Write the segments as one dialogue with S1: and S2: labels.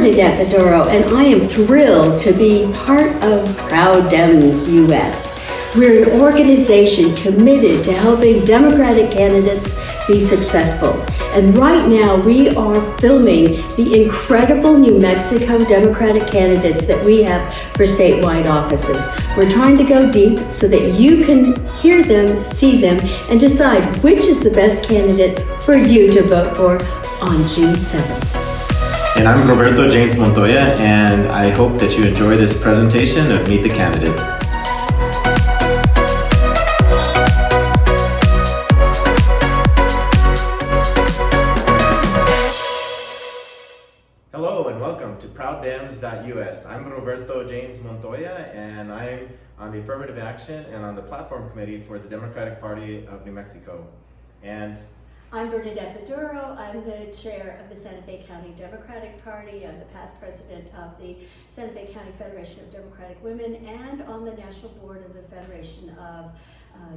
S1: Bernadette Fedoro, and I am thrilled to be part of Proud Dems US. We're an organization committed to helping Democratic candidates be successful. And right now we are filming the incredible New Mexico Democratic candidates that we have for statewide offices. We're trying to go deep so that you can hear them, see them, and decide which is the best candidate for you to vote for on June 7th.
S2: And I'm Roberto James Montoya, and I hope that you enjoy this presentation of Meet the Candidate. Hello and welcome to ProudDems.us. I'm Roberto James Montoya, and I'm on the Affirmative Action and on the Platform Committee for the Democratic Party of New Mexico. And
S1: I'm Bernadette Fedoro. I'm the chair of the Santa Fe County Democratic Party. I'm the past president of the Santa Fe County Federation of Democratic Women and on the national board of the Federation of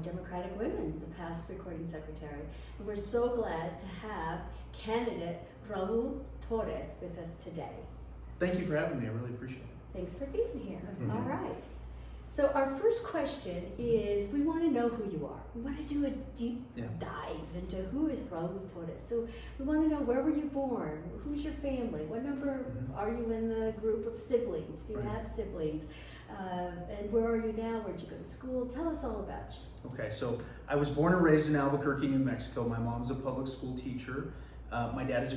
S1: Democratic Women, the past recording secretary. And we're so glad to have candidate Raul Torrez with us today.
S3: Thank you for having me. I really appreciate it.
S1: Thanks for being here. Mm-hmm. All right. So our first question is, we want to know who you are. We want to do a deep dive into who is Raul Torrez. So we want to know, where were you born? Who's your family? What number are you in the group of siblings? Do you have siblings? And where are you now? Where'd you go to school? Tell us all about you.
S3: Okay, so I was born and raised in Albuquerque, New Mexico. My mom's a public school teacher. My dad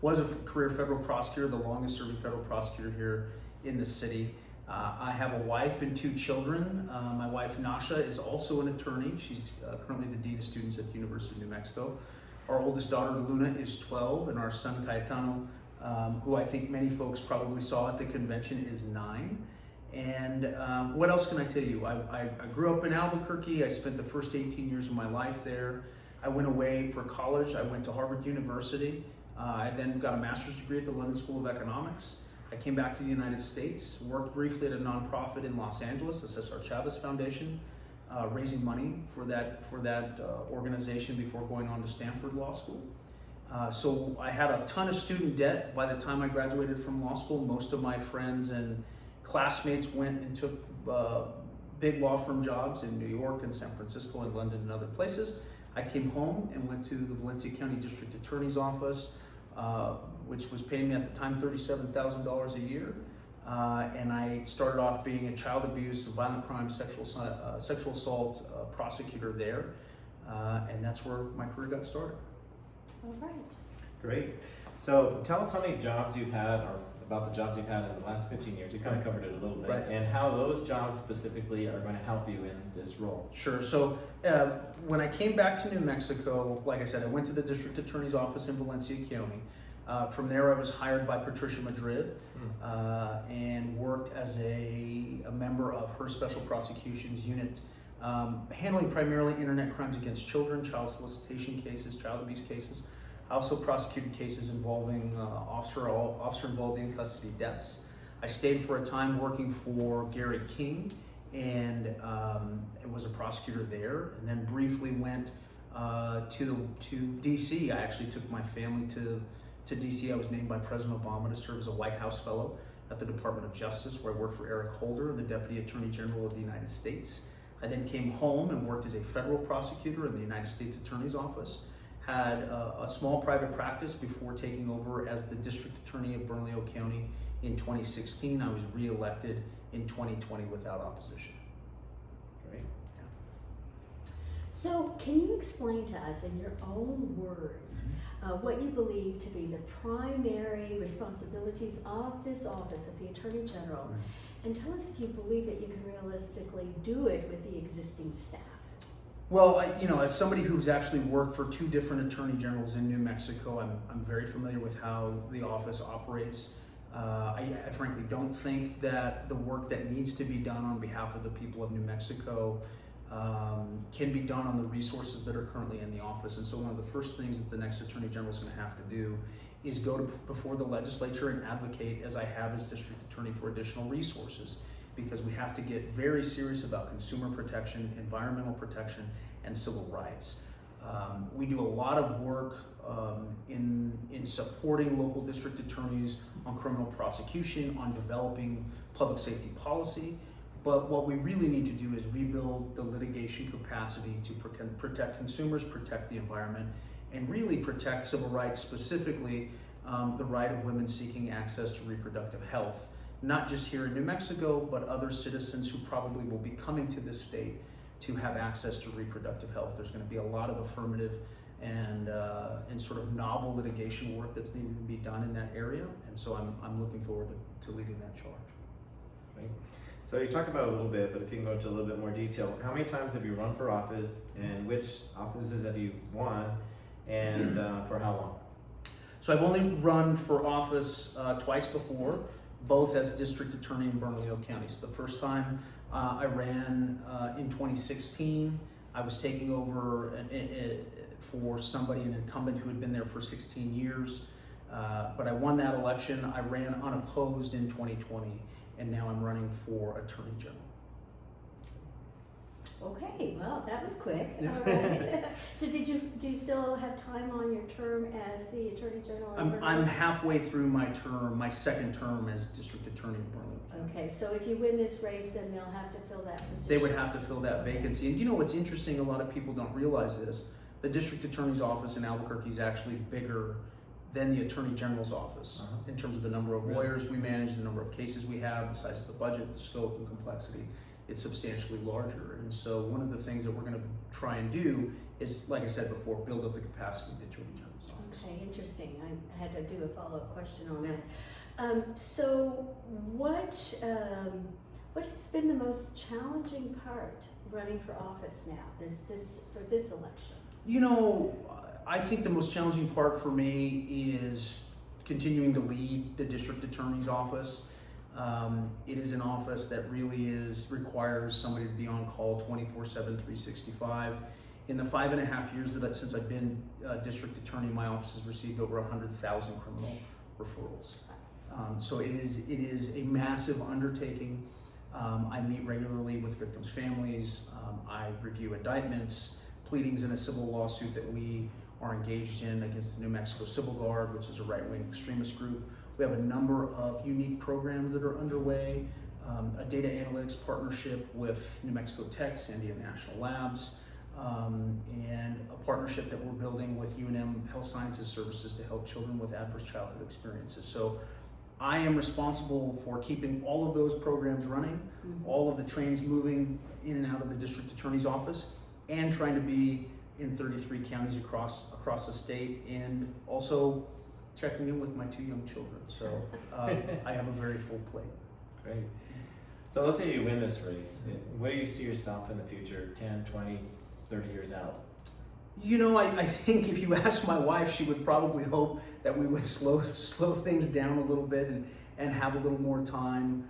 S3: was a career federal prosecutor, the longest serving federal prosecutor here in the city. I have a wife and two children. My wife, Nasha, is also an attorney. She's currently the Dean of Students at the University of New Mexico. Our oldest daughter, Luna, is 12, and our son, Cayetano, who I think many folks probably saw at the convention, is 9. And what else can I tell you? I grew up in Albuquerque. I spent the first 18 years of my life there. I went away for college. I went to Harvard University. I then got a master's degree at the London School of Economics. I came back to the United States, worked briefly at a nonprofit in Los Angeles, the Cesar Chavez Foundation, raising money for that organization before going on to Stanford Law School. So I had a ton of student debt by the time I graduated from law school. Most of my friends and classmates went and took big law firm jobs in New York and San Francisco and London and other places. I came home and went to the Valencia County District Attorney's Office, which was paying me at the time $37,000 a year. And I started off being a child abuse, violent crime, sexual assault prosecutor there. And that's where my career got started.
S1: All right.
S2: great. So tell us how many jobs you've had, or about the jobs you've had in the last 15 years. You kind of covered it a little bit,
S3: right,
S2: and how those jobs specifically are going to help you in this role.
S3: Sure. So when I came back to New Mexico, like I said, I went to the district attorney's office in Valencia County. From there, I was hired by Patricia Madrid and worked as a member of her special prosecutions unit, handling primarily internet crimes against children, child solicitation cases, child abuse cases. I also prosecuted cases involving officer involved in custody deaths. I stayed for a time working for Gary King and was a prosecutor there, and then briefly went to DC. I actually took my family to DC. I was named by President Obama to serve as a White House Fellow at the Department of Justice, where I worked for Eric Holder, the Deputy Attorney General of the United States. I then came home and worked as a federal prosecutor in the United States Attorney's Office. Had a small private practice before taking over as the District Attorney of Bernalillo County in 2016. I was re-elected in 2020 without opposition.
S2: Great.
S3: Yeah.
S1: So can you explain to us in your own words what you believe to be the primary responsibilities of this office of the Attorney General, and tell us if you believe that you can realistically do it with the existing staff?
S3: Well, as somebody who's actually worked for 2 different attorney generals in New Mexico, I'm very familiar with how the office operates. I frankly don't think that the work that needs to be done on behalf of the people of New Mexico can be done on the resources that are currently in the office. And so one of the first things that the next attorney general is going to have to do is go before the legislature and advocate, as I have as district attorney, for additional resources, because we have to get very serious about consumer protection, environmental protection, and civil rights. We do a lot of work in supporting local district attorneys on criminal prosecution, on developing public safety policy. But what we really need to do is rebuild the litigation capacity to protect consumers, protect the environment, and really protect civil rights, specifically the right of women seeking access to reproductive health, not just here in New Mexico, but other citizens who probably will be coming to this state to have access to reproductive health. There's going to be a lot of affirmative and sort of novel litigation work that's needed to be done in that area, and so I'm looking forward to leading that charge.
S2: Great. So you talked about it a little bit, but if you can go into a little bit more detail, how many times have you run for office, and which offices have you won, and for how long?
S3: So I've only run for office twice before, both as district attorney in Bernalillo County. So the first time I ran in 2016, I was taking over for somebody, an incumbent who had been there for 16 years. But I won that election. I ran unopposed in 2020, and now I'm running for Attorney General.
S1: Okay, well, that was quick. All right. So do you still have time on your term as the Attorney General?
S3: I'm halfway through my term, my second term as District Attorney in Bernalillo.
S1: Okay, so if you win this race, then they'll have to fill that position.
S3: They would have to fill that vacancy. And you know what's interesting, a lot of people don't realize this, the District Attorney's office in Albuquerque is actually bigger than the Attorney General's office in terms of the number of lawyers we manage, the number of cases we have, the size of the budget, the scope and complexity. It's substantially larger. And so one of the things that we're going to try and do is, like I said before, build up the capacity of the Attorney General's office.
S1: Okay, interesting. I had to do a follow-up question on that. So what has been the most challenging part running for office now, for this election?
S3: You know, I think the most challenging part for me is continuing to lead the District Attorney's office. It is an office that really requires somebody to be on call 24/7, 365. In the 5.5 years since I've been District Attorney, my office has received over 100,000 criminal referrals. So it is a massive undertaking. I meet regularly with victims' families. I review indictments, pleadings in a civil lawsuit that we are engaged in against the New Mexico Civil Guard, which is a right-wing extremist group. We have a number of unique programs that are underway, a data analytics partnership with New Mexico Tech, Sandia National Labs, and a partnership that we're building with UNM Health Sciences Services to help children with adverse childhood experiences. So I am responsible for keeping all of those programs running, all of the trains moving in and out of the District Attorney's office, and trying to be in 33 counties across the state, and also checking in with my 2 young children. So I have a very full plate.
S2: Great. So let's say you win this race. Where do you see yourself in the future, 10, 20, 30 years out?
S3: You know, I think if you ask my wife, she would probably hope that we would slow things down a little bit and have a little more time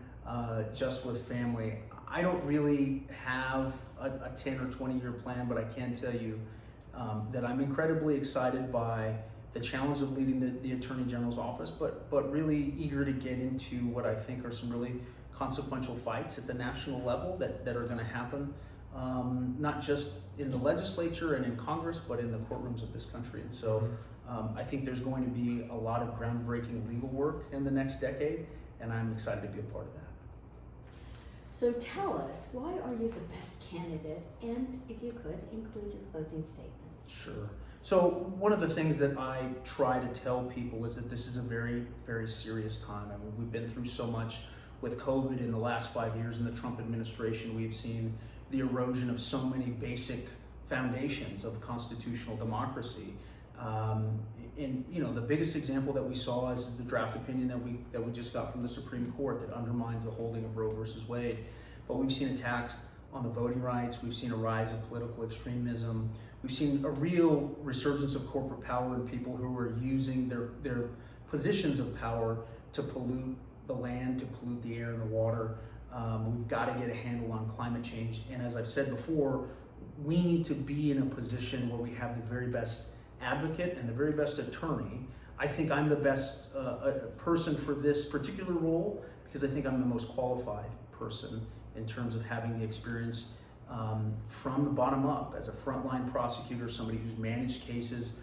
S3: just with family. I don't really have a 10 or 20 year plan, but I can tell you that I'm incredibly excited by the challenge of leading the Attorney General's office, but really eager to get into what I think are some really consequential fights at the national level that are going to happen, not just in the legislature and in Congress, but in the courtrooms of this country. And so I think there's going to be a lot of groundbreaking legal work in the next decade, and I'm excited to be a part of that.
S1: So tell us, why are you the best candidate? And if you could, include your closing statements.
S3: Sure. So one of the things that I try to tell people is that this is a very, very serious time. I mean, we've been through so much with COVID in the last 5 years in the Trump administration. We've seen the erosion of so many basic foundations of constitutional democracy. And you know, the biggest example that we saw is the draft opinion that we just got from the Supreme Court that undermines the holding of Roe versus Wade. But we've seen attacks on the voting rights. We've seen a rise of political extremism. We've seen a real resurgence of corporate power and people who are using their positions of power to pollute the land, to pollute the air and the water. We've got to get a handle on climate change. And as I've said before, we need to be in a position where we have the very best advocate and the very best attorney. I think I'm the best person for this particular role because I think I'm the most qualified person in terms of having the experience from the bottom up as a frontline prosecutor, somebody who's managed cases,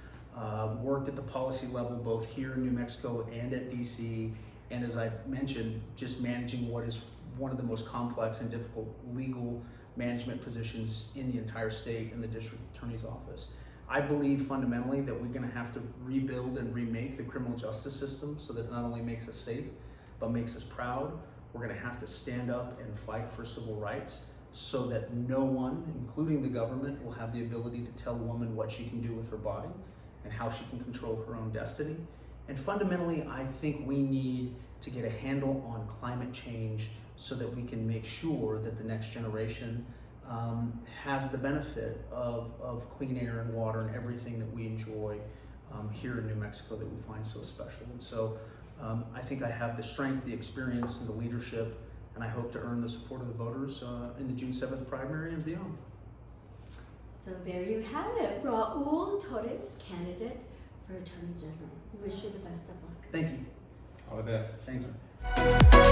S3: worked at the policy level both here in New Mexico and at DC, and as I mentioned, just managing what is one of the most complex and difficult legal management positions in the entire state in the district attorney's office. I believe fundamentally that we're going to have to rebuild and remake the criminal justice system so that it not only makes us safe, but makes us proud. We're going to have to stand up and fight for civil rights so that no one, including the government, will have the ability to tell a woman what she can do with her body and how she can control her own destiny. And fundamentally, I think we need to get a handle on climate change so that we can make sure that the next generation has the benefit of clean air and water and everything that we enjoy here in New Mexico that we find so special. And so I think I have the strength, the experience, and the leadership, and I hope to earn the support of the voters in the June 7th primary and beyond.
S1: So there you have it, Raul Torrez, candidate for Attorney General. We wish you the best of luck.
S3: Thank you.
S2: All the best.
S3: Thank you.